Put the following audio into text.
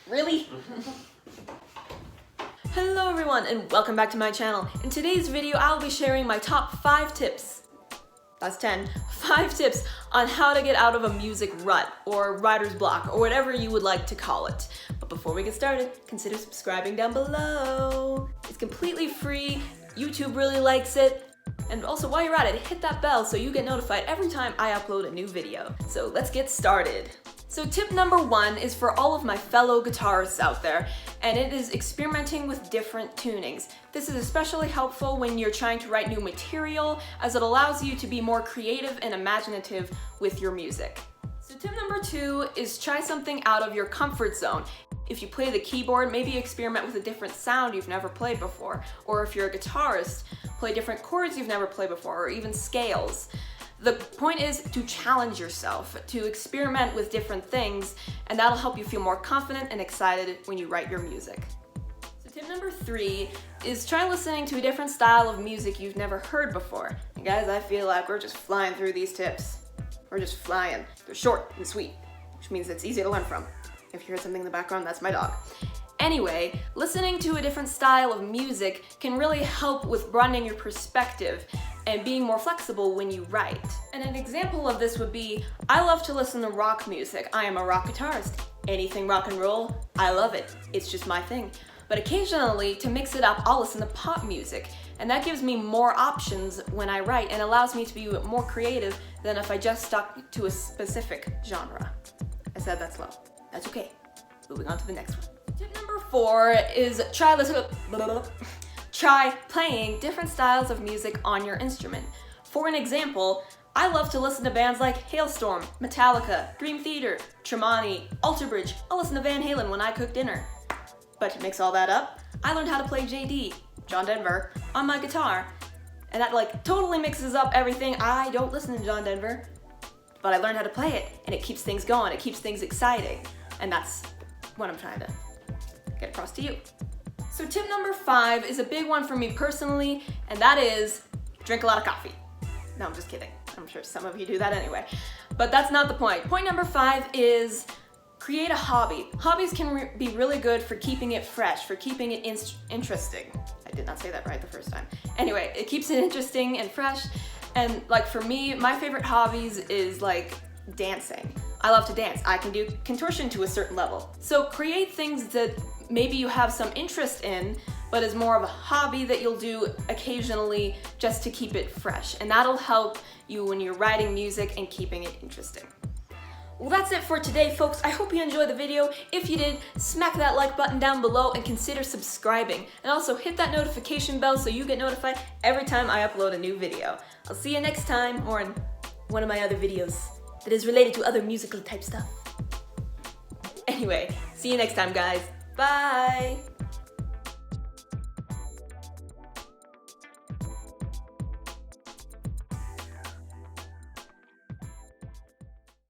Really? Hello everyone and welcome back to my channel. In today's video, I'll be sharing my top 5 tips. That's 10. 5 tips on how to get out of a music rut or writer's block or whatever you would like to call it. But before we get started, consider subscribing down below. It's completely free. YouTube really likes it. And also while you're at it, hit that bell so you get notified every time I upload a new video. So let's get started. So tip number 1 is for all of my fellow guitarists out there, and it is experimenting with different tunings. This is especially helpful when you're trying to write new material, as it allows you to be more creative and imaginative with your music. So tip number 2 is try something out of your comfort zone. If you play the keyboard, maybe experiment with a different sound you've never played before. Or if you're a guitarist, play different chords you've never played before, or even scales. The point is to challenge yourself, to experiment with different things, and that'll help you feel more confident and excited when you write your music. So tip number 3 is try listening to a different style of music you've never heard before. And guys, I feel like we're just flying through these tips. We're just flying. They're short and sweet, which means it's easy to learn from. If you heard something in the background, that's my dog. Anyway, listening to a different style of music can really help with broadening your perspective and being more flexible when you write. And an example of this would be, I love to listen to rock music. I am a rock guitarist. Anything rock and roll, I love it. It's just my thing. But occasionally, to mix it up, I'll listen to pop music. And that gives me more options when I write and allows me to be more creative than if I just stuck to a specific genre. I said that slow. That's okay. Moving on to the next one. Tip number 4 is try playing different styles of music on your instrument. For an example, I love to listen to bands like Halestorm, Metallica, Dream Theater, Tremonti, Alter Bridge. I'll listen to Van Halen when I cook dinner. But to mix all that up, I learned how to play JD, John Denver, on my guitar. And that totally mixes up everything. I don't listen to John Denver, but I learned how to play it, and it keeps things going, it keeps things exciting. And that's what I'm trying to get across to you. So tip number 5 is a big one for me personally, and that is drink a lot of coffee. No, I'm just kidding. I'm sure some of you do that anyway. But that's not the point. Point number 5 is create a hobby. Hobbies can be really good for keeping it fresh, for keeping it interesting. I did not say that right the first time. Anyway, it keeps it interesting and fresh. And for me, my favorite hobbies is dancing. I love to dance. I can do contortion to a certain level. So create things that maybe you have some interest in, but is more of a hobby that you'll do occasionally just to keep it fresh. And that'll help you when you're writing music and keeping it interesting. Well, that's it for today, folks. I hope you enjoyed the video. If you did, smack that like button down below and consider subscribing. And also hit that notification bell so you get notified every time I upload a new video. I'll see you next time, or in one of my other videos that is related to other musical type stuff. Anyway, see you next time, guys. Bye!